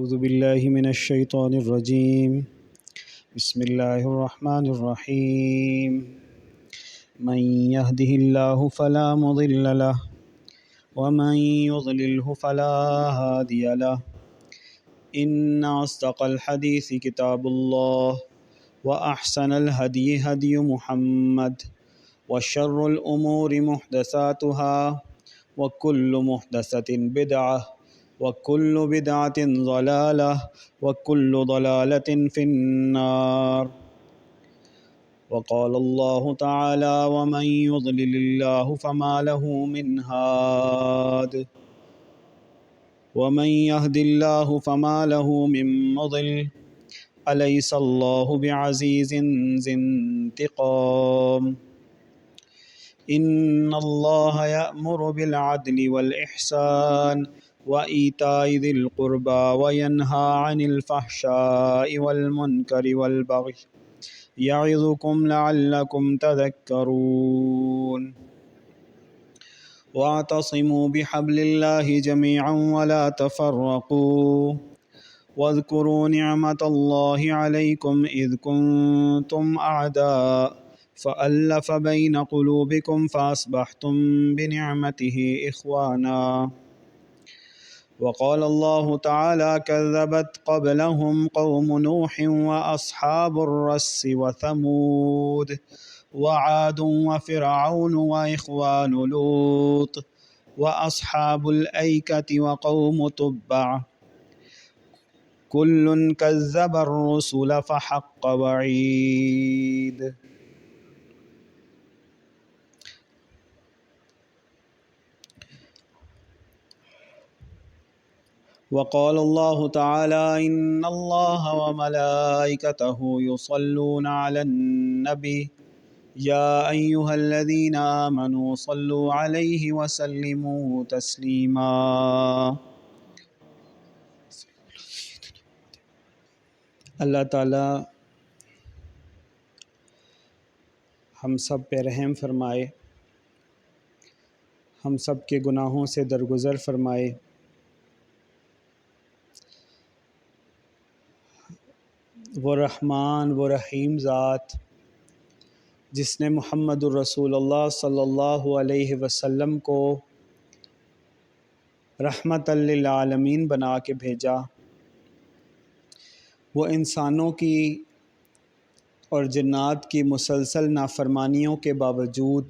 أعوذ بالله من الشيطان الرجيم بسم الله الرحمن الرحيم من يهده الله فلا مضل له ومن يضلله فلا هادي له إن أصدق الحديث كتاب الله وأحسن الهدي هدي محمد وشر الأمور محدثاتها وكل محدثة بدعة وكل بدعة ضلالة وكل ضلالة في النار وقال الله تعالى ومن يضلل الله فما له من هاد ومن يهد الله فما له من مضل أليس الله بعزيز ذي انتقام إن الله يأمر بالعدل والإحسان وإيتاء ذي القربى وينهى عن الفحشاء والمنكر والبغي يعظكم لعلكم تذكرون واعتصموا بحبل الله جميعا ولا تفرقوا واذكروا نعمة الله عليكم إذ كنتم أعداء فألف بين قلوبكم فأصبحتم بنعمته إخوانا وقال الله تعالى كذبت قبلهم قوم نوح وأصحاب الرس وثمود وعاد وفرعون وإخوان لوط وأصحاب الأيكة وقوم تبع كل كذب الرسل فحق وعيد وقال الله تعالى إن الله وملائكته يصلون على النبي يا أيها الذين آمنوا صلوا عليه وسلموا تسليما اللہ تعالیٰ ہم سب پہ رحم فرمائے، ہم سب کے گناہوں سے درگزر فرمائے، وہ رحمان وہ رحیم ذات جس نے محمد الرسول اللہ صلی اللہ علیہ وسلم کو رحمت للعالمین بنا کے بھیجا، وہ انسانوں کی اور جنات کی مسلسل نافرمانیوں کے باوجود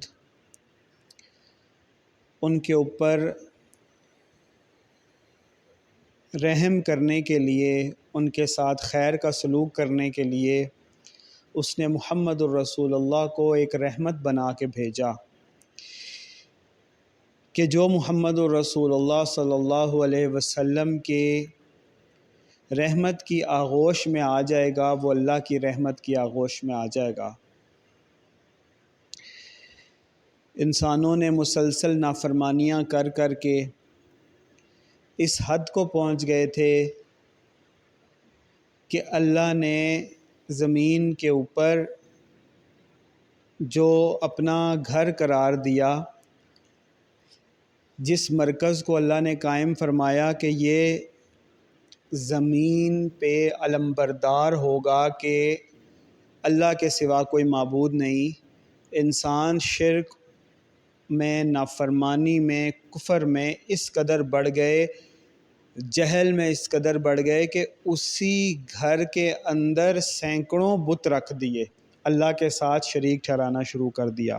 ان کے اوپر رحم کرنے کے لیے، ان کے ساتھ خیر کا سلوک کرنے کے لیے اس نے محمد الرسول اللہ کو ایک رحمت بنا کے بھیجا کہ جو محمد الرسول اللہ صلی اللہ علیہ وسلم کے رحمت کی آغوش میں آ جائے گا وہ اللہ کی رحمت کی آغوش میں آ جائے گا۔ انسانوں نے مسلسل نافرمانیاں کر کر کے اس حد کو پہنچ گئے تھے کہ اللہ نے زمین کے اوپر جو اپنا گھر قرار دیا، جس مرکز کو اللہ نے قائم فرمایا کہ یہ زمین پہ علمبردار ہوگا کہ اللہ کے سوا کوئی معبود نہیں، انسان شرک میں، نافرمانی میں، کفر میں اس قدر بڑھ گئے، جہل میں اس قدر بڑھ گئے کہ اسی گھر کے اندر سینکڑوں بت رکھ دیے، اللہ کے ساتھ شریک ٹھہرانا شروع کر دیا۔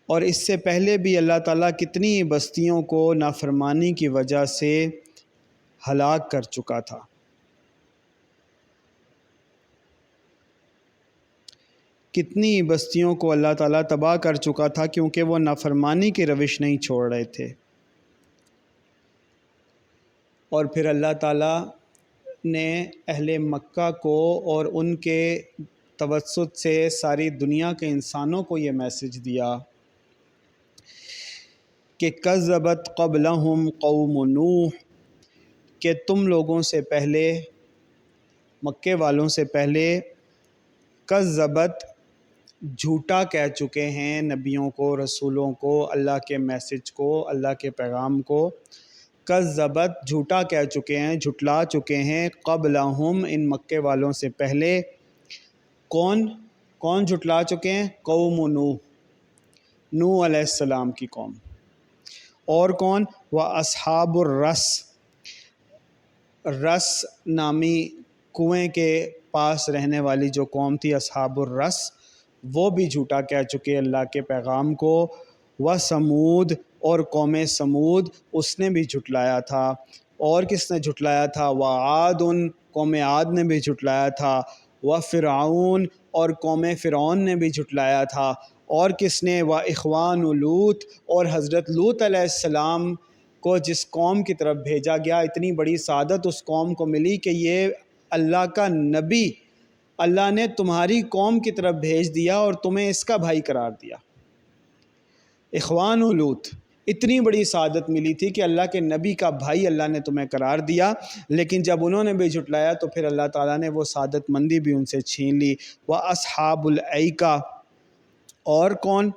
اور اس سے پہلے بھی اللہ تعالیٰ کتنی بستیوں کو نافرمانی کی وجہ سے ہلاک کر چکا تھا۔ کتنی بستیوں کو اللہ تعالیٰ تباہ کر چکا تھا کیونکہ وہ نافرمانی کی روش نہیں چھوڑ رہے تھے۔ اور پھر اللہ تعالیٰ نے اہل مکہ کو اور ان کے توسط سے ساری دنیا کے انسانوں کو یہ میسج دیا کہ کذبت قبلہم قوم نوح، کہ تم لوگوں سے پہلے، مکے والوں سے پہلے، کذبت جھوٹا کہہ چکے ہیں نبیوں کو، رسولوں کو، اللہ کے میسج کو، اللہ کے پیغام کو، کذبت جھوٹا کہہ چکے ہیں، جھٹلا چکے ہیں، قبلہم ان مکے والوں سے پہلے۔ کون جھٹلا چکے ہیں؟ قوم نوح علیہ السلام کی قوم۔ اور کون؟ وَأَصْحَابُ الرَّسِّ، رس نامی کنویں کے پاس رہنے والی جو قوم تھی اصحاب الرس، وہ بھی جھوٹا کہہ چکے اللہ کے پیغام کو۔ وَثَمُود، اور قوم سمود، اس نے بھی جھٹلایا تھا۔ اور کس نے جھٹلایا تھا؟ وَعَادٌ، قوم عاد نے بھی جھٹلایا تھا۔ وَفِرْعَوْنَ، اور قوم فرعون نے بھی جھٹلایا تھا۔ اور کس نے؟ وَإِخْوَانُ لوط، اور حضرت لوط علیہ السلام کو جس قوم کی طرف بھیجا گیا، اتنی بڑی سعادت اس قوم کو ملی کہ یہ اللہ کا نبی اللہ نے تمہاری قوم کی طرف بھیج دیا اور تمہیں اس کا بھائی قرار دیا۔ اخوان و لوط، اتنی بڑی سعادت ملی تھی کہ اللہ کے نبی کا بھائی اللہ نے تمہیں قرار دیا، لیکن جب انہوں نے بھی جھٹلایا تو پھر اللہ تعالیٰ نے وہ سعادت مندی بھی ان سے چھین لی۔ وَأَصْحَابُ الْأَيْكَةِ، اور کون؟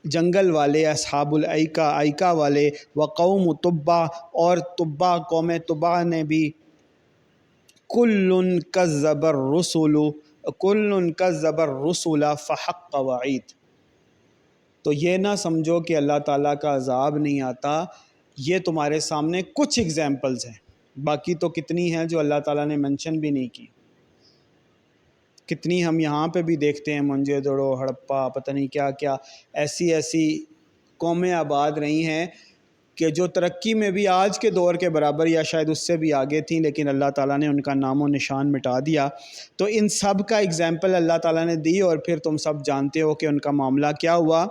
جنگل والے، اصحاب الایکا، ایکا والے۔ وقوم تبع، اور تبع قوم تبع نے بھی۔ کل کذب الرسل فحق وعید۔ تو یہ نہ سمجھو کہ اللہ تعالیٰ کا عذاب نہیں آتا، یہ تمہارے سامنے کچھ ایگزامپلز ہیں، باقی تو کتنی ہیں جو اللہ تعالیٰ نے منشن بھی نہیں کی۔ کتنی ہم یہاں پہ بھی دیکھتے ہیں، منجے دڑو، ہڑپا، پتہ نہیں کیا کیا، ایسی قومیں آباد رہی ہیں کہ جو ترقی میں بھی آج کے دور کے برابر یا شاید اس سے بھی آگے تھیں، لیکن اللہ تعالیٰ نے ان کا نام و نشان مٹا دیا۔ تو ان سب کا اگزامپل اللہ تعالیٰ نے دی، اور پھر تم سب جانتے ہو کہ ان کا معاملہ کیا ہوا۔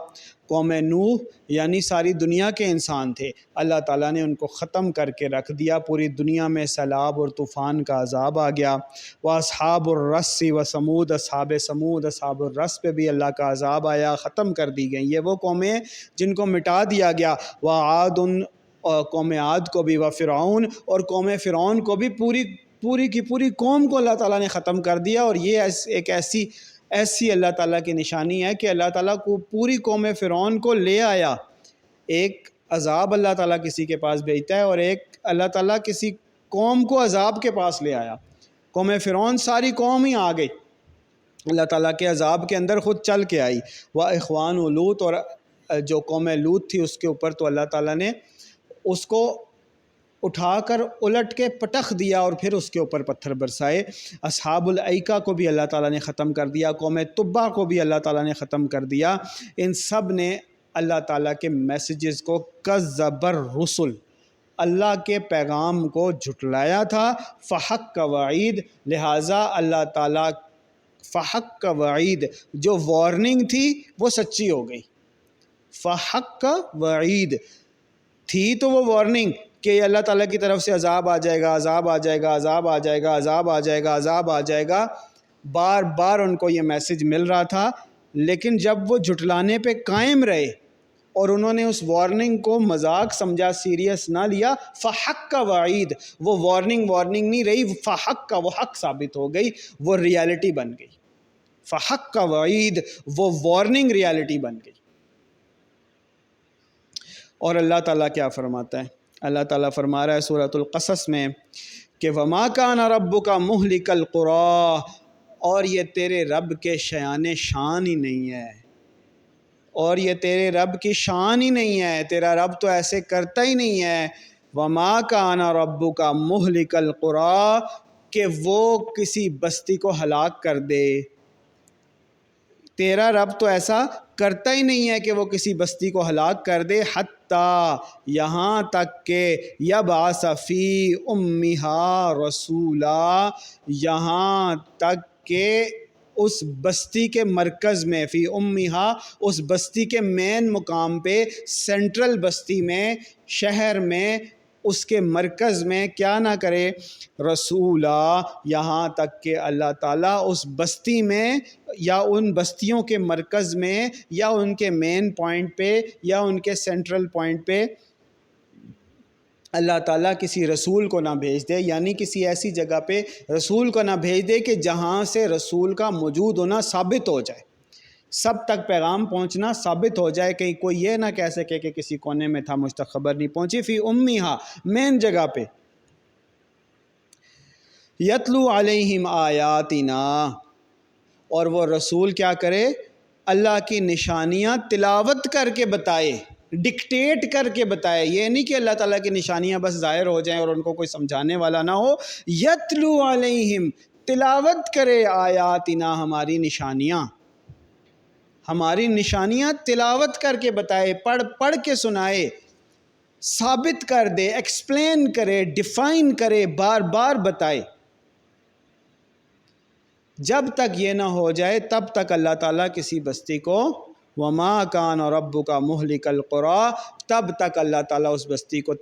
قوم نوح یعنی ساری دنیا کے انسان تھے، اللہ تعالیٰ نے ان کو ختم کر کے رکھ دیا، پوری دنیا میں سیلاب اور طوفان کا عذاب آ گیا۔ وَأَصْحَابُ الرَّسِّ وَثَمُودَ، اصحاب سمود، اصحاب الرس پہ بھی اللہ کا عذاب آیا، ختم کر دی گئیں۔ یہ وہ قومیں جن کو مٹا دیا گیا۔ وَعَادٌ، اور قوم عاد کو بھی۔ وَفِرْعَوْنَ، اور قوم فرعون کو بھی، پوری کی پوری قوم کو اللہ تعالیٰ نے ختم کر دیا۔ اور یہ ایک ایسی اللہ تعالیٰ کی نشانی ہے کہ اللہ تعالیٰ کو پوری قوم فرعون کو لے آیا۔ ایک عذاب اللہ تعالیٰ کسی کے پاس بھیجتا ہے، اور ایک اللہ تعالیٰ کسی قوم کو عذاب کے پاس لے آیا۔ قوم فرعون ساری قوم ہی آ گئی، اللہ تعالیٰ کے عذاب کے اندر خود چل کے آئی۔ وَإِخْوَانُ لوط، اور جو قوم لوط تھی اس کے اوپر تو اللہ تعالیٰ نے اس کو اٹھا کر الٹ کے پٹخ دیا اور پھر اس کے اوپر پتھر برسائے۔ اصحاب الایکا کو بھی اللہ تعالیٰ نے ختم کر دیا، قوم تبع کو بھی اللہ تعالیٰ نے ختم کر دیا۔ ان سب نے اللہ تعالیٰ کے میسیجز کو کذب الرسل، اللہ کے پیغام کو جھٹلایا تھا۔ فحق کا وعید، لہٰذا اللہ تعالیٰ فحق کا وعید، جو وارننگ تھی وہ سچی ہو گئی۔ فحق کا وعید تھی تو وہ وارننگ کہ اللہ تعالیٰ کی طرف سے عذاب آ جائے گا، عذاب آ جائے گا، عذاب آ جائے گا، عذاب آ جائے گا، عذاب آ جائے گا، بار بار ان کو یہ میسج مل رہا تھا۔ لیکن جب وہ جھٹلانے پہ قائم رہے اور انہوں نے اس وارننگ کو مذاق سمجھا، سیریس نہ لیا، فحق کا وعید، وہ وارننگ نہیں رہی، فحق کا، وہ حق ثابت ہو گئی، وہ ریالٹی بن گئی۔ فحق کا وعید، وہ وارننگ ریالٹی بن گئی۔ اور اللہ تعالیٰ کیا فرماتا ہے؟ اللہ تعالیٰ فرما رہا ہے سورۃ القصص میں کہ وَمَا كَانَ رَبُّكَ مُهْلِكَ الْقُرَىٰ، اور یہ تیرے رب کے شان ہی نہیں ہے، اور یہ تیرے رب کی شان ہی نہیں ہے، تیرا رب تو ایسے کرتا ہی نہیں ہے۔ وَمَا كَانَ رَبُّكَ مُهْلِكَ الْقُرَىٰ، کہ وہ کسی بستی کو ہلاک کر دے، تیرا رب تو ایسا کرتا ہی نہیں ہے کہ وہ کسی بستی کو ہلاک کر دے، حتیٰ، یہاں تک کہ یبعث فی امہا رسولا، یہاں تک کہ اس بستی کے مرکز میں، فی امہا، اس بستی کے مین مقام پہ، سینٹرل بستی میں، شہر میں، اس کے مرکز میں کیا نہ کرے؟ رسولہ، یہاں تک کہ اللہ تعالیٰ اس بستی میں یا ان بستیوں کے مرکز میں یا ان کے مین پوائنٹ پہ یا ان کے سینٹرل پوائنٹ پہ اللہ تعالیٰ کسی رسول کو نہ بھیج دے، یعنی کسی ایسی جگہ پہ رسول کو نہ بھیج دے کہ جہاں سے رسول کا موجود ہونا ثابت ہو جائے۔ سب تک پیغام پہنچنا ثابت ہو جائے، کہیں کوئی یہ نہ کہہ سکے کہ کسی کونے میں تھا مجھ تک خبر نہیں پہنچی. فی امیہا، مین جگہ پہ. یتلو علیہم آیاتنا، اور وہ رسول کیا کرے؟ اللہ کی نشانیاں تلاوت کر کے بتائے، ڈکٹیٹ کر کے بتائے. یہ نہیں کہ اللہ تعالیٰ کی نشانیاں بس ظاہر ہو جائیں اور ان کو کوئی سمجھانے والا نہ ہو. یتلو علیہم، تلاوت کرے آیاتنا، ہماری نشانیاں، ہماری نشانیاں تلاوت کر کے بتائے، پڑھ پڑھ کے سنائے، ثابت کر دے، ایکسپلین کرے، ڈیفائن کرے، بار بار بتائے. جب تک یہ نہ ہو جائے تب تک اللہ تعالیٰ کسی بستی کو وما کان ربک مہلک القری، تب تک اللہ تعالیٰ اس بستی کو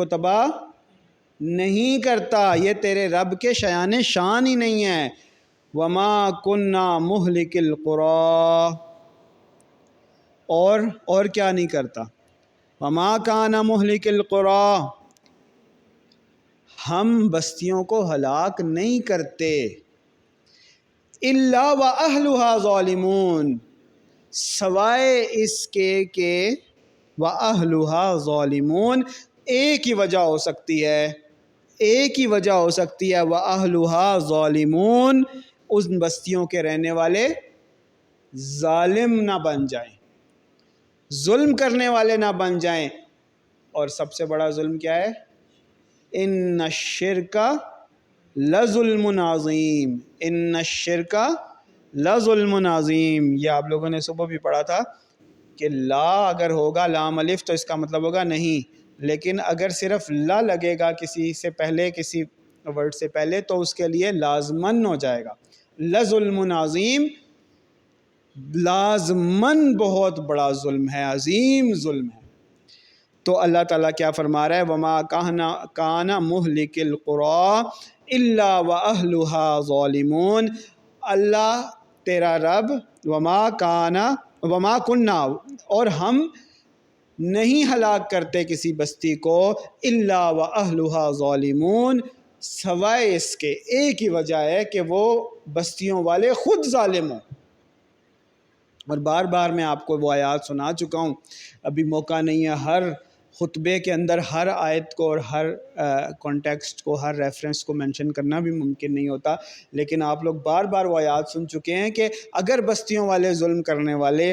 تباہ نہیں کرتا. یہ تیرے رب کے شایان شان ہی نہیں ہے. وما کننا مہلک القری، اور کیا نہیں کرتا؟ وما کان مہلک القری، ہم بستیوں کو ہلاک نہیں کرتے. الا واہلھا ظالمون، سوائے اس کے کہ واہلھا ظالمون، ایک ہی وجہ ہو سکتی ہے، واہلھا ظالمون، ان بستیوں کے رہنے والے ظالم نہ بن جائیں، ظلم کرنے والے نہ بن جائیں. اور سب سے بڑا ظلم کیا ہے؟ ان الشرک لظلم عظیم، ان الشرک لظلم عظیم. یہ آپ لوگوں نے صبح بھی پڑھا تھا کہ لا اگر ہوگا لام الف تو اس کا مطلب ہوگا نہیں، لیکن اگر صرف لا لگے گا کسی سے پہلے، کسی ورڈ سے پہلے، تو اس کے لیے لازمن ہو جائے گا. لظلم عظیم، لازمن بہت بڑا ظلم ہے، عظیم ظلم ہے. تو اللہ تعالیٰ کیا فرما رہا ہے؟ وما کان مہلک القری الا واہلھا ظالمون. اللہ تیرا رب وما کننا، اور ہم نہیں ہلاک کرتے کسی بستی کو، الا واہلھا ظالمون، سوائے اس کے، ایک ہی وجہ ہے کہ وہ بستیوں والے خود ظالم ہوں. اور بار بار میں آپ کو وہ آیات سنا چکا ہوں، ابھی موقع نہیں ہے ہر خطبے کے اندر ہر آیت کو اور ہر کانٹیکسٹ کو، ہر ریفرنس کو مینشن کرنا بھی ممکن نہیں ہوتا، لیکن آپ لوگ بار بار وہ آیات سن چکے ہیں کہ اگر بستیوں والے ظلم کرنے والے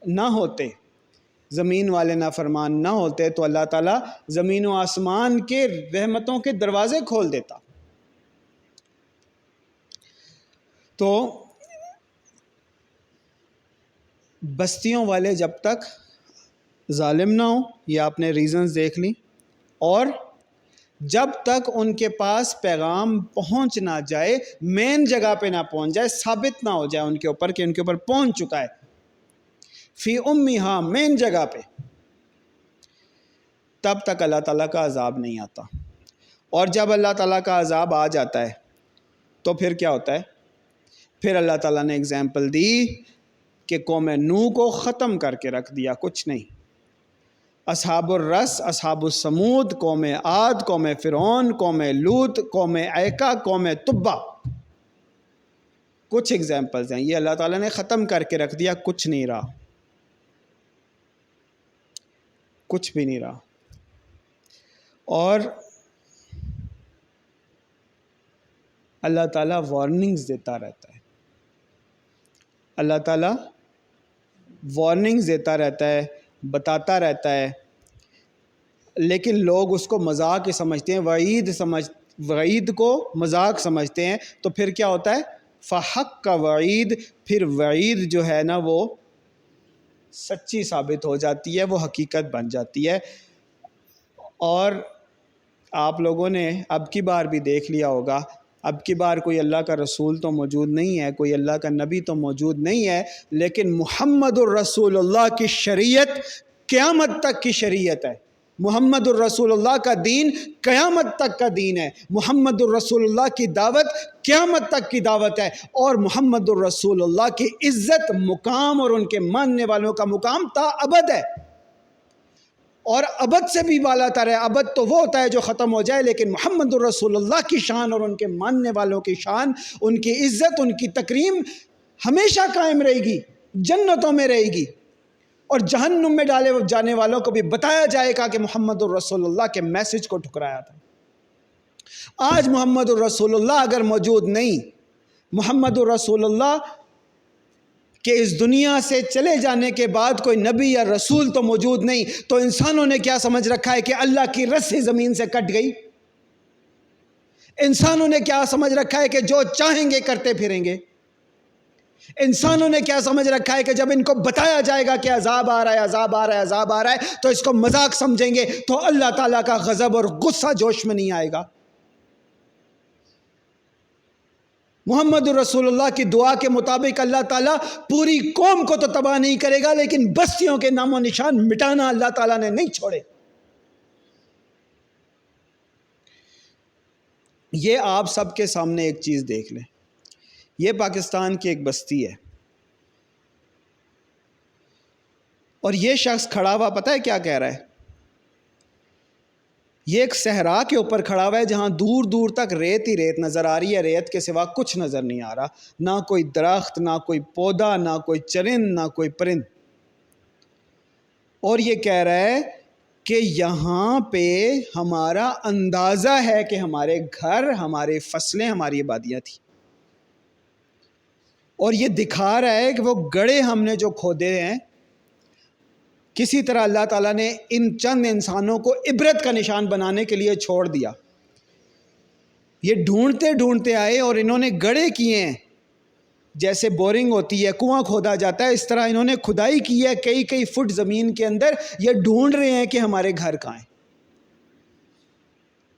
نہ ہوتے، زمین والے نافرمان نہ ہوتے، تو اللہ تعالیٰ زمین و آسمان کے رحمتوں کے دروازے کھول دیتا. تو بستیوں والے جب تک ظالم نہ ہوں، یہ آپ نے ریزنز دیکھ لی، اور جب تک ان کے پاس پیغام پہنچ نہ جائے، مین جگہ پہ نہ پہنچ جائے، ثابت نہ ہو جائے ان کے اوپر کہ ان کے اوپر پہنچ چکا ہے، فی امیہا، مین جگہ پہ، تب تک اللہ تعالیٰ کا عذاب نہیں آتا. اور جب اللہ تعالیٰ کا عذاب آ جاتا ہے تو پھر کیا ہوتا ہے؟ پھر اللہ تعالیٰ نے اگزامپل دی کہ قوم نوح کو ختم کر کے رکھ دیا، کچھ نہیں. اصحاب الرس، اصحاب السمود، قوم عاد، قوم فرعون، قوم لوط، قوم ایکا، قوم تبا، کچھ اگزامپلز ہیں. یہ اللہ تعالیٰ نے ختم کر کے رکھ دیا، کچھ نہیں رہا، کچھ بھی نہیں رہا. اور اللہ تعالیٰ وارننگز دیتا رہتا ہے، اللہ تعالیٰ وارننگز دیتا رہتا ہے، بتاتا رہتا ہے، لیکن لوگ اس کو مذاق ہی سمجھتے ہیں، وعید کو مذاق سمجھتے ہیں. تو پھر کیا ہوتا ہے؟ فحق کا وعید، پھر وعید جو ہے نا وہ سچی ثابت ہو جاتی ہے، وہ حقیقت بن جاتی ہے. اور آپ لوگوں نے اب کی بار بھی دیکھ لیا ہوگا، اب کی بار کوئی اللہ کا رسول تو موجود نہیں ہے، کوئی اللہ کا نبی تو موجود نہیں ہے، لیکن محمد الرسول اللہ کی شریعت قیامت تک کی شریعت ہے. محمد الرسول اللہ کا دین قیامت تک کا دین ہے. محمد الرسول اللہ کی دعوت قیامت تک کی دعوت ہے. اور محمد الرسول اللہ کی عزت، مقام اور ان کے ماننے والوں کا مقام تا ابد ہے. اور ابد سے بھی بالا تر ہے۔ ابد تو وہ ہوتا ہے جو ختم ہو جائے، لیکن محمد الرسول اللہ کی شان اور ان کے ماننے والوں کی شان، ان کی عزت، ان کی تکریم ہمیشہ قائم رہے گی، جنتوں میں رہے گی، اور جہنم میں ڈالے جانے والوں کو بھی بتایا جائے گا کہ محمد الرسول اللہ کے میسج کو ٹھکرایا تھا۔ آج محمد الرسول اللہ اگر موجود نہیں، محمد الرسول اللہ کہ اس دنیا سے چلے جانے کے بعد کوئی نبی یا رسول تو موجود نہیں، تو انسانوں نے کیا سمجھ رکھا ہے کہ اللہ کی رسی زمین سے کٹ گئی؟ انسانوں نے کیا سمجھ رکھا ہے کہ جو چاہیں گے کرتے پھریں گے؟ انسانوں نے کیا سمجھ رکھا ہے کہ جب ان کو بتایا جائے گا کہ عذاب آ رہا ہے، عذاب آ رہا ہے، عذاب آ رہا ہے، تو اس کو مذاق سمجھیں گے، تو اللہ تعالیٰ کا غضب اور غصہ جوش میں نہیں آئے گا؟ محمد الرسول اللہ کی دعا کے مطابق اللہ تعالیٰ پوری قوم کو تو تباہ نہیں کرے گا، لیکن بستیوں کے نام و نشان مٹانا اللہ تعالیٰ نے نہیں چھوڑے۔ یہ آپ سب کے سامنے ایک چیز دیکھ لیں، یہ پاکستان کی ایک بستی ہے، اور یہ شخص کھڑا ہوا پتہ ہے کیا کہہ رہا ہے؟ یہ ایک صحرا کے اوپر کھڑا ہوا ہے جہاں دور دور تک ریت ہی ریت نظر آ رہی ہے، ریت کے سوا کچھ نظر نہیں آ رہا، نہ کوئی درخت، نہ کوئی پودا، نہ کوئی چرند، نہ کوئی پرند، اور یہ کہہ رہا ہے کہ یہاں پہ ہمارا اندازہ ہے کہ ہمارے گھر، ہمارے فصلیں، ہماری آبادیاں تھیں، اور یہ دکھا رہا ہے کہ وہ گڑھے ہم نے جو کھودے ہیں، کسی طرح اللہ تعالیٰ نے ان چند انسانوں کو عبرت کا نشان بنانے کے لیے چھوڑ دیا۔ یہ ڈھونڈتے ڈھونڈتے آئے اور انہوں نے گڑھے کیے ہیں، جیسے بورنگ ہوتی ہے، کنواں کھودا جاتا ہے، اس طرح انہوں نے کھدائی کی ہے کئی کئی فٹ زمین کے اندر، یہ ڈھونڈ رہے ہیں کہ ہمارے گھر کہاں ہیں۔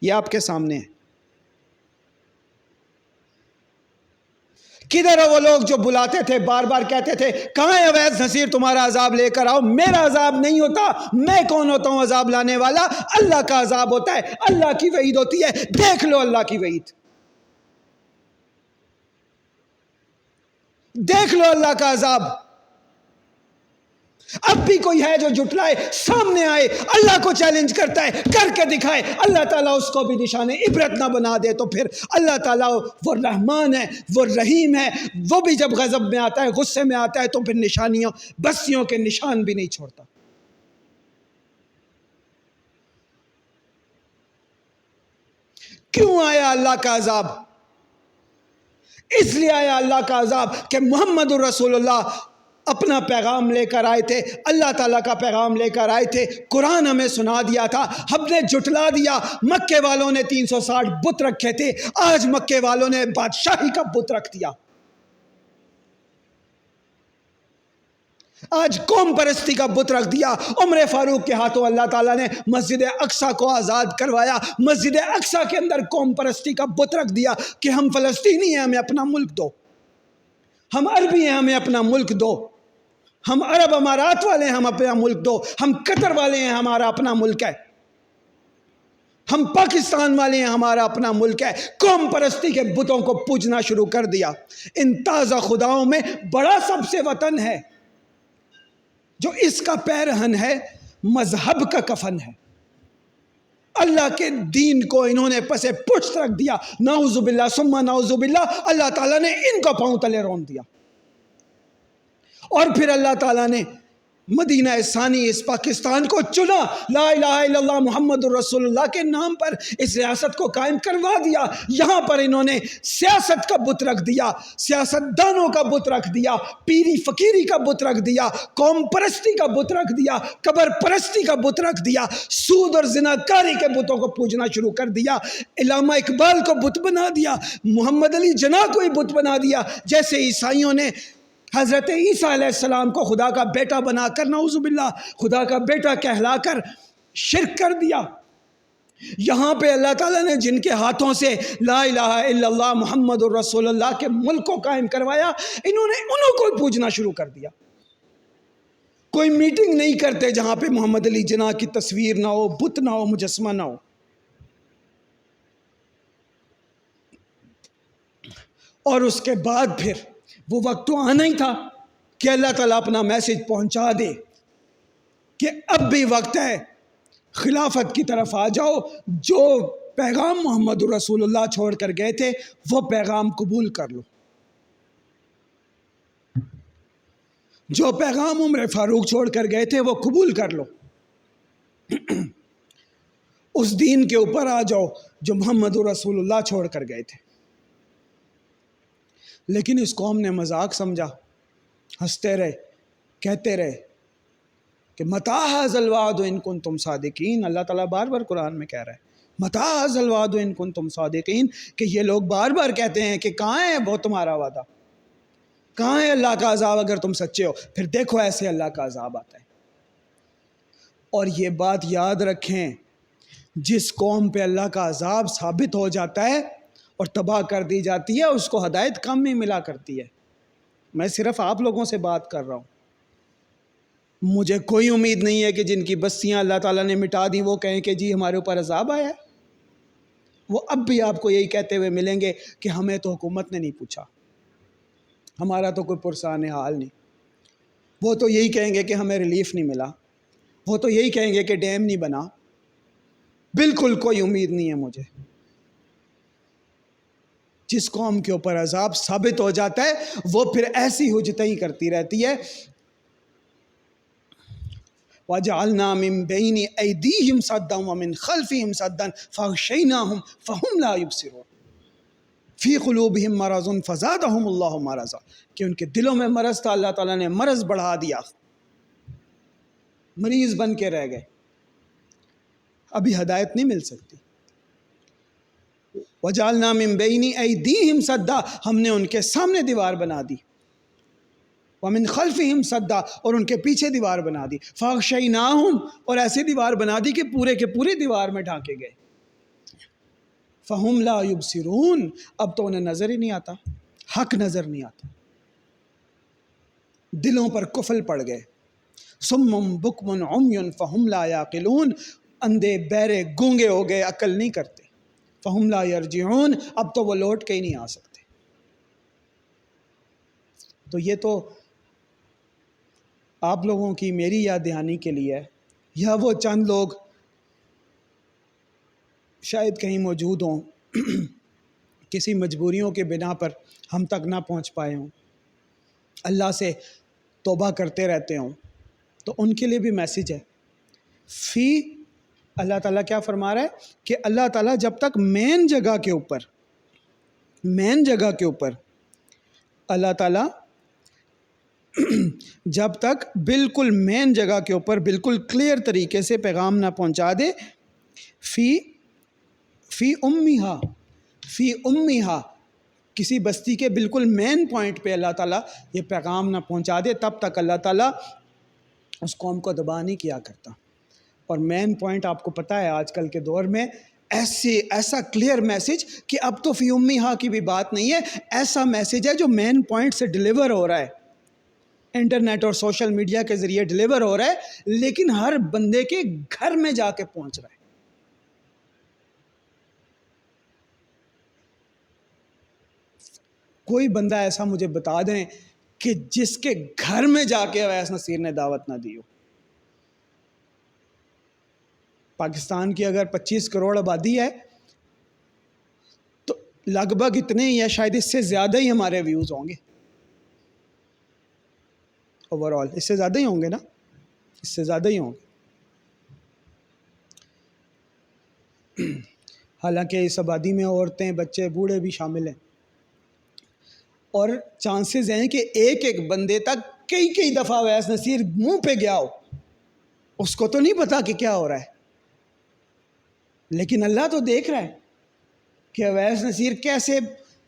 یہ آپ کے سامنے ہے۔ کدھر ہے وہ لوگ جو بلاتے تھے، بار بار کہتے تھے کہاں ہے اویس نصیر، تمہارا عذاب لے کر آؤ؟ میرا عذاب نہیں ہوتا، میں کون ہوتا ہوں عذاب لانے والا؟ اللہ کا عذاب ہوتا ہے، اللہ کی وعید ہوتی ہے، دیکھ لو اللہ کی وعید، دیکھ لو اللہ کا عذاب۔ اب بھی کوئی ہے جو جھٹلائے، سامنے آئے، اللہ کو چیلنج کرتا ہے، کر کے دکھائے، اللہ تعالیٰ اس کو بھی نشان عبرت نہ بنا دے، تو پھر اللہ تعالیٰ وہ رحمان ہے، وہ رحیم ہے، وہ بھی جب غضب میں آتا ہے، غصے میں آتا ہے، تو پھر نشانیوں، بستیوں کے نشان بھی نہیں چھوڑتا۔ کیوں آیا اللہ کا عذاب؟ اس لیے آیا اللہ کا عذاب کہ محمد الرسول اللہ اپنا پیغام لے کر آئے تھے، اللہ تعالیٰ کا پیغام لے کر آئے تھے، قرآن ہمیں سنا دیا تھا، ہم نے جھٹلا دیا۔ مکے والوں نے 360 بت رکھے تھے، آج مکے والوں نے بادشاہی کا بت رکھ دیا، آج قوم پرستی کا بت رکھ دیا۔ عمر فاروق کے ہاتھوں اللہ تعالیٰ نے مسجد اقصیٰ کو آزاد کروایا، مسجد اقصیٰ کے اندر قوم پرستی کا بت رکھ دیا کہ ہم فلسطینی ہیں، ہمیں اپنا ملک دو، ہم عربی ہیں، ہمیں اپنا ملک دو، ہم عرب امارات والے ہیں، ہم اپنا ملک دو، ہم قطر والے ہیں، ہمارا اپنا ملک ہے، ہم پاکستان والے ہیں، ہمارا اپنا ملک ہے۔ قوم پرستی کے بتوں کو پوجنا شروع کر دیا۔ ان تازہ خداؤں میں بڑا سب سے وطن ہے جو اس کا پیرہن ہے، مذہب کا کفن ہے۔ اللہ کے دین کو انہوں نے پسے پشت رکھ دیا، نعوذ باللہ ثم نعوذ باللہ، اللہ تعالیٰ نے ان کو پاؤں تلے رون دیا۔ اور پھر اللہ تعالیٰ نے مدینہ ثانی اس پاکستان کو چنا، لا الہ الا اللہ محمد الرسول اللہ کے نام پر اس ریاست کو قائم کروا دیا۔ یہاں پر انہوں نے سیاست کا بت رکھ دیا، سیاست دانوں کا بت رکھ دیا، پیری فقیری کا بت رکھ دیا، قوم پرستی کا بت رکھ دیا، قبر پرستی کا بت رکھ دیا، سود اور زناکاری کے بتوں کو پوجنا شروع کر دیا، علامہ اقبال کو بت بنا دیا، محمد علی جناح کو ہی بت بنا دیا، جیسے عیسائیوں نے حضرت عیسیٰ علیہ السلام کو خدا کا بیٹا بنا کر، نعوذ باللہ، خدا کا بیٹا کہلا کر شرک کر دیا۔ یہاں پہ اللہ تعالیٰ نے جن کے ہاتھوں سے لا الہ الا اللہ محمد الرسول اللہ کے ملک کو قائم کروایا، انہوں کو پوجنا شروع کر دیا۔ کوئی میٹنگ نہیں کرتے جہاں پہ محمد علی جناح کی تصویر نہ ہو، بت نہ ہو، مجسمہ نہ ہو۔ اور اس کے بعد پھر وہ وقت تو آنا ہی تھا کہ اللہ تعالیٰ اپنا میسج پہنچا دے کہ اب بھی وقت ہے خلافت کی طرف آ جاؤ، جو پیغام محمد رسول اللہ چھوڑ کر گئے تھے وہ پیغام قبول کر لو، جو پیغام عمر فاروق چھوڑ کر گئے تھے وہ قبول کر لو، اس دین کے اوپر آ جاؤ جو محمد رسول اللہ چھوڑ کر گئے تھے۔ لیکن اس قوم نے مذاق سمجھا، ہنستے رہے، کہتے رہے کہ متی ھذا الوعد ان کنتم صادقین۔ اللہ تعالیٰ بار بار قرآن میں کہہ رہا ہے متی ھذا الوعد ان کنتم صادقین، کہ یہ لوگ بار بار کہتے ہیں کہ کہاں ہے وہ تمہارا وعدہ، کہاں ہے اللہ کا عذاب اگر تم سچے ہو؟ پھر دیکھو ایسے اللہ کا عذاب آتا ہے۔ اور یہ بات یاد رکھیں، جس قوم پہ اللہ کا عذاب ثابت ہو جاتا ہے اور تباہ کر دی جاتی ہے، اس کو ہدایت کم ہی ملا کرتی ہے۔ میں صرف آپ لوگوں سے بات کر رہا ہوں، مجھے کوئی امید نہیں ہے کہ جن کی بستیاں اللہ تعالیٰ نے مٹا دیں وہ کہیں کہ جی ہمارے اوپر عذاب آیا ہے۔ وہ اب بھی آپ کو یہی کہتے ہوئے ملیں گے کہ ہمیں تو حکومت نے نہیں پوچھا، ہمارا تو کوئی پرسان حال نہیں۔ وہ تو یہی کہیں گے کہ ہمیں ریلیف نہیں ملا، وہ تو یہی کہیں گے کہ ڈیم نہیں بنا۔ بالکل کوئی امید نہیں ہے مجھے۔ جس قوم کے اوپر عذاب ثابت ہو جاتا ہے وہ پھر ایسی حجتیں ہی کرتی رہتی ہے۔ وَجَعَلْنَا مِن بَيْنِ أَيْدِيهِمْ سَدًّا وَمِن خَلْفِهِمْ سَدًّا فَأَغْشَيْنَاهُمْ فَهُمْ لَا يُبْصِرُونَ فِي قُلُوبِهِمْ مَرَضٌ فَزَادَهُمُ اللَّهُ مَرَضًا، کہ ان کے دلوں میں مرض تھا، اللہ تعالیٰ نے مرض بڑھا دیا، مریض بن کے رہ گئے، ابھی ہدایت نہیں مل سکتی۔ وَجَعَلْنَا مِن بَيْنِ أَيْدِيهِمْ سَدًّا، ہم نے ان کے سامنے دیوار بنا دی، وَمِن خَلْفِهِمْ سَدًّا، اور ان کے پیچھے دیوار بنا دی، فَأَغْشَيْنَاهُمْ، اور ایسی دیوار بنا دی کہ پورے کے پورے دیوار میں ڈھانکے گئے۔ فَهُمْ لَا يُبْصِرُونَ، اب تو انہیں نظر ہی نہیں آتا، حق نظر نہیں آتا، دلوں پر قفل پڑ گئے۔ صُمٌّ بُکْمٌ عُمْیٌ فَهُمْ لَا يَعْقِلُونَ، اندھے بہرے گونگے ہو گئے، عقل نہیں کرتے۔ فَهُمْ لَا يَرْجِعُونَ، اب تو وہ لوٹ کے ہی نہیں آ سکتے۔ تو یہ تو آپ لوگوں کی میری یاد دہانی کے لیے ہے، یا وہ چند لوگ شاید کہیں موجود ہوں کسی مجبوریوں کے بنا پر ہم تک نہ پہنچ پائے ہوں، اللہ سے توبہ کرتے رہتے ہوں، تو ان کے لیے بھی میسیج ہے۔ اللہ تعالیٰ کیا فرما رہا ہے کہ اللہ تعالیٰ جب تک مین جگہ کے اوپر اللہ تعالیٰ جب تک بالکل مین جگہ کے اوپر بالکل کلیئر طریقے سے پیغام نہ پہنچا دے، فی امیہا کسی بستی کے بالکل مین پوائنٹ پہ اللہ تعالیٰ یہ پیغام نہ پہنچا دے، تب تک اللہ تعالیٰ اس قوم کو تباہ نہیں کیا کرتا۔ اور مین پوائنٹ آپ کو پتہ ہے آج کل کے دور میں ایسا کلیئر میسیج کہ اب تو فی امیہا کی بھی بات نہیں ہے، ایسا میسیج ہے جو مین پوائنٹ سے ڈیلیور ہو رہا ہے، انٹرنیٹ اور سوشل میڈیا کے ذریعے ڈیلیور ہو رہا ہے، لیکن ہر بندے کے گھر میں جا کے پہنچ رہا ہے۔ کوئی بندہ ایسا مجھے بتا دیں کہ جس کے گھر میں جا کے اویس نصیر نے دعوت نہ دی ہو۔ پاکستان کی اگر 25 کروڑ آبادی ہے تو لگ بھگ اتنے ہی ہے، شاید اس سے زیادہ ہی ہمارے ویوز ہوں گے، اوور آل اس سے زیادہ ہی ہوں گے نا، اس سے زیادہ ہی ہوں گے۔ حالانکہ اس آبادی میں عورتیں، بچے، بوڑھے بھی شامل ہیں، اور چانسز ہیں کہ ایک ایک بندے تک کئی دفعہ اویس نصیر منہ پہ گیا ہو، اس کو تو نہیں پتا کہ کیا ہو رہا ہے، لیکن اللہ تو دیکھ رہا ہے کہ اویس نصیر کیسے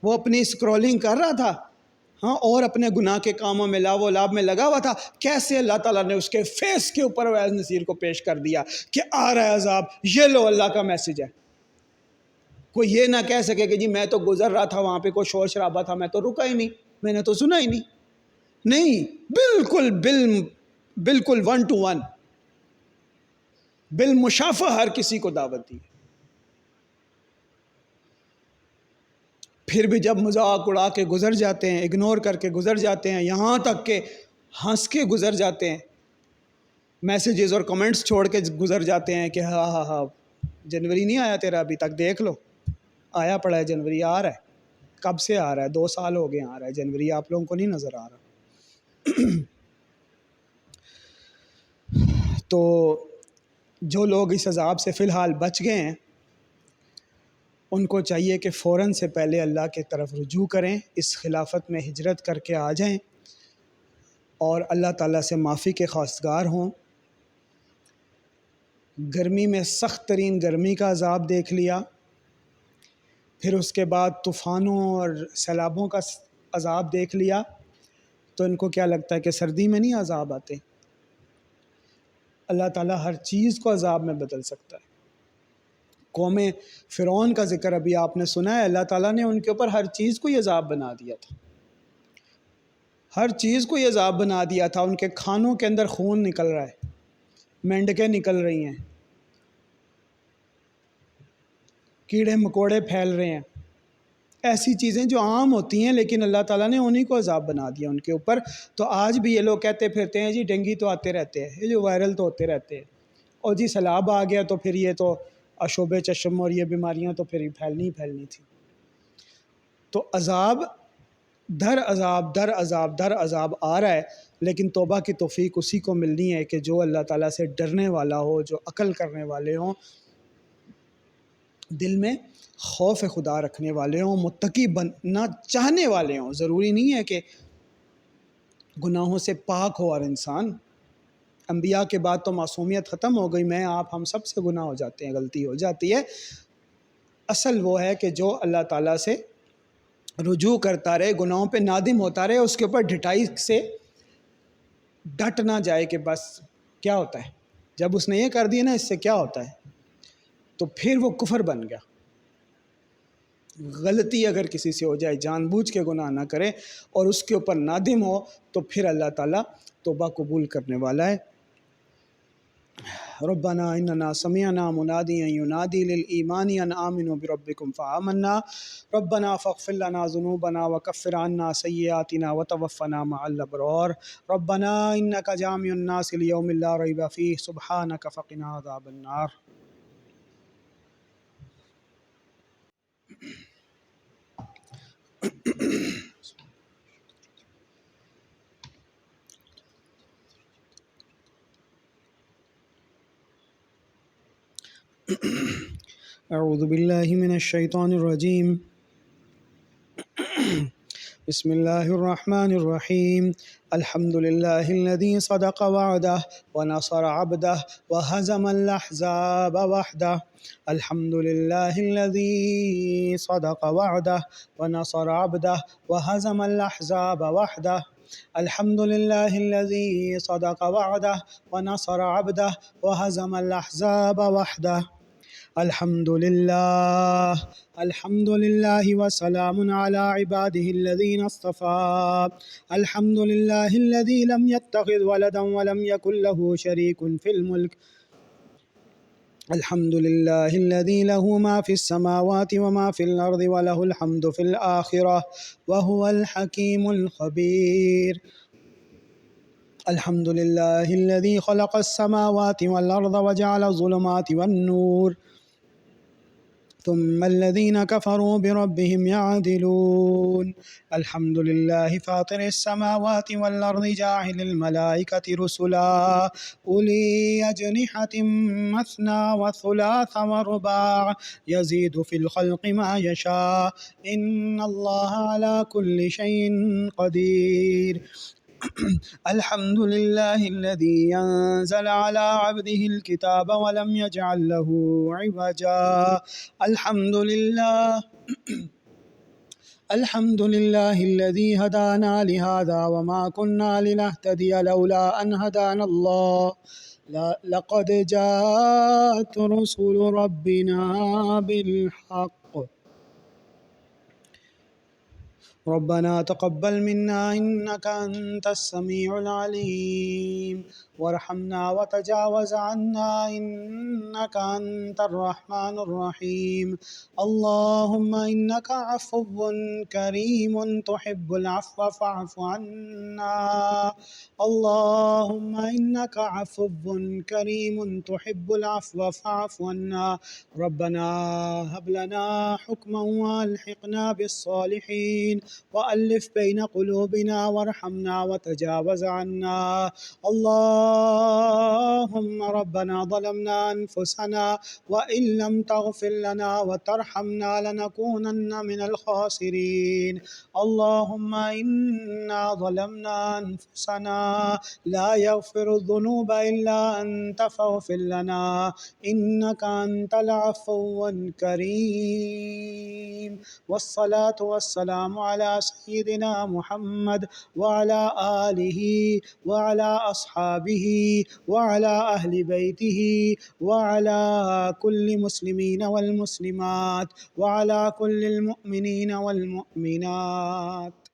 وہ اپنی اسکرولنگ کر رہا تھا، ہاں، اور اپنے گناہ کے کاموں میں لاو و لاب میں لگا ہوا تھا، کیسے اللہ تعالیٰ نے اس کے فیس کے اوپر اویس نصیر کو پیش کر دیا کہ آ رہا ہے عذاب، یہ لو اللہ کا میسیج ہے۔ کوئی یہ نہ کہہ سکے کہ جی میں تو گزر رہا تھا، وہاں پہ کوئی شور شرابہ تھا، میں تو رکا ہی نہیں، میں نے تو سنا ہی نہیں۔ نہیں، بالکل 1 to 1 بالمشافہ ہر کسی کو دعوت دی۔ پھر بھی جب مذاق اڑا کے گزر جاتے ہیں، اگنور کر کے گزر جاتے ہیں، یہاں تک کہ ہنس کے گزر جاتے ہیں، میسیجز اور کمنٹس چھوڑ کے گزر جاتے ہیں کہ ہاں ہاں ہاں جنوری نہیں آیا تیرا ابھی تک، دیکھ لو آیا پڑا ہے جنوری، آ رہا ہے، کب سے آ رہا ہے، 2 سال ہو گئے آ رہا ہے جنوری، آپ لوگوں کو نہیں نظر آ رہا۔ تو جو لوگ اس عذاب سے فی الحال بچ گئے ہیں ان کو چاہیے کہ فوراً سے پہلے اللہ کے طرف رجوع کریں، اس خلافت میں ہجرت کر کے آ جائیں اور اللہ تعالیٰ سے معافی کے خواستگار ہوں۔ گرمی میں سخت ترین گرمی کا عذاب دیکھ لیا، پھر اس کے بعد طوفانوں اور سیلابوں کا عذاب دیکھ لیا، تو ان کو کیا لگتا ہے کہ سردی میں نہیں عذاب آتے؟ اللہ تعالیٰ ہر چیز کو عذاب میں بدل سکتا ہے۔ قوم فرعون کا ذکر ابھی آپ نے سنا ہے، اللہ تعالیٰ نے ان کے اوپر ہر چیز کو یہ عذاب بنا دیا تھا، ہر چیز کو یہ عذاب بنا دیا تھا۔ ان کے کھانوں کے اندر خون نکل رہا ہے، مینڈکیں نکل رہی ہیں، کیڑے مکوڑے پھیل رہے ہیں، ایسی چیزیں جو عام ہوتی ہیں، لیکن اللہ تعالیٰ نے انہی کو عذاب بنا دیا ان کے اوپر۔ تو آج بھی یہ لوگ کہتے پھرتے ہیں جی ڈینگی تو آتے رہتے ہیں، یہ جو وائرل تو ہوتے رہتے ہیں، اور جی سیلاب آ گیا تو پھر یہ تو اشوب چشم اور یہ بیماریاں تو پھر پھیلنی ہی پھیلنی تھی۔ تو عذاب در عذاب در عذاب در عذاب آ رہا ہے، لیکن توبہ کی توفیق اسی کو ملنی ہے کہ جو اللہ تعالیٰ سے ڈرنے والا ہو، جو عقل کرنے والے ہوں، دل میں خوف خدا رکھنے والے ہوں، متقی بننا چاہنے والے ہوں۔ ضروری نہیں ہے کہ گناہوں سے پاک ہو ہر انسان، انبیاء کے بعد تو معصومیت ختم ہو گئی، میں آپ ہم سب سے گناہ ہو جاتے ہیں، غلطی ہو جاتی ہے۔ اصل وہ ہے کہ جو اللہ تعالیٰ سے رجوع کرتا رہے، گناہوں پہ نادم ہوتا رہے، اس کے اوپر ڈھٹائی سے ڈٹ نہ جائے کہ بس کیا ہوتا ہے، جب اس نے یہ کر دیا نا اس سے کیا ہوتا ہے، تو پھر وہ کفر بن گیا۔ غلطی اگر کسی سے ہو جائے، جان بوجھ کے گناہ نہ کرے اور اس کے اوپر نادم ہو، تو پھر اللہ تعالیٰ توبہ قبول کرنے والا ہے۔ ربنا اننا سمعنا منادیا ینادی للایمان ان آمنوا بربکم فآمنا ربنا فاغفر لنا ذنوبنا وکفر عنا سیئاتنا وتوفنا مع الابرار ربنا انک جامع الناس لیوم لا ریب فیہ سبحانک فقنا عذاب النار۔ اعوذ باللہ من الشیطان الرجیم، بسم اللہ الرحمن الرحیم، الحمد للہ الذی صدق وعدہ ونصر عبدہ وہزم الاحزاب وحدہ، الحمد للہ الذی صدق وعدہ ونصر عبدہ وہزم الاحزاب وحدہ، الحمد للہ الذی صدق وعدہ ونصر عبدہ وہزم الاحزاب وحدہ، الحمد للہ وسلام علی عبادہ الذین اصطفیٰ، الحمد للہ الذی لم يتخذ ولدا ولم یکن له شریک فی الملک، الحمد للہ الذی لہ ما فی السماوات وما فی الارض ولہ الحمد فی الآخرہ وہو الحکیم الخبیر، الحمد للہ الذی خلق السماوات والارض وجعل الظلمات والنور ثم الذین کفروا بربهم یعدلون، الحمد للہ فاطر السماوات والارض جاعل الملائکة رسلا اولی اجنحة مثنى وثلاث ورباع یزید فی الخلق ما یشاء ان اللہ علی کل شیء قدیر، الحمد للہ الذی انزل علی عبده الکتاب ولم یجعل له عوجا، الحمد للہ الذی ہدانا لہذا وما كنا لنہتدی لولا ان ہدانا اللہ لقد جاءت رسل ربنا بالحق ربنا تقبل منا إنك أنت السميع العليم وارحمنا وتجاوز عنا إنك أنت الرحمن الرحيم. اللهم إنك عفو كريم تحب العفو فاعف عنا. اللهم إنك عفو كريم تحب العفو فاعف عنا. ربنا هب لنا حكما والحقنا بالصالحين وألف بين قلوبنا وارحمنا وتجاوز عنا. اللهم ربنا ظلمنا أنفسنا وإن لم تغفر لنا وترحمنا لنكونن من الخاسرين. اللهم إنا ظلمنا أنفسنا لا يغفر الذنوب إلا أنت فاغفر لنا إنك أنت العفو الكريم. والصلاة والسلام على سيدنا محمد وعلى آله وعلى أصحابه وعلى أهل بيته وعلى كل مسلمين والمسلمات وعلى كل المؤمنين والمؤمنات.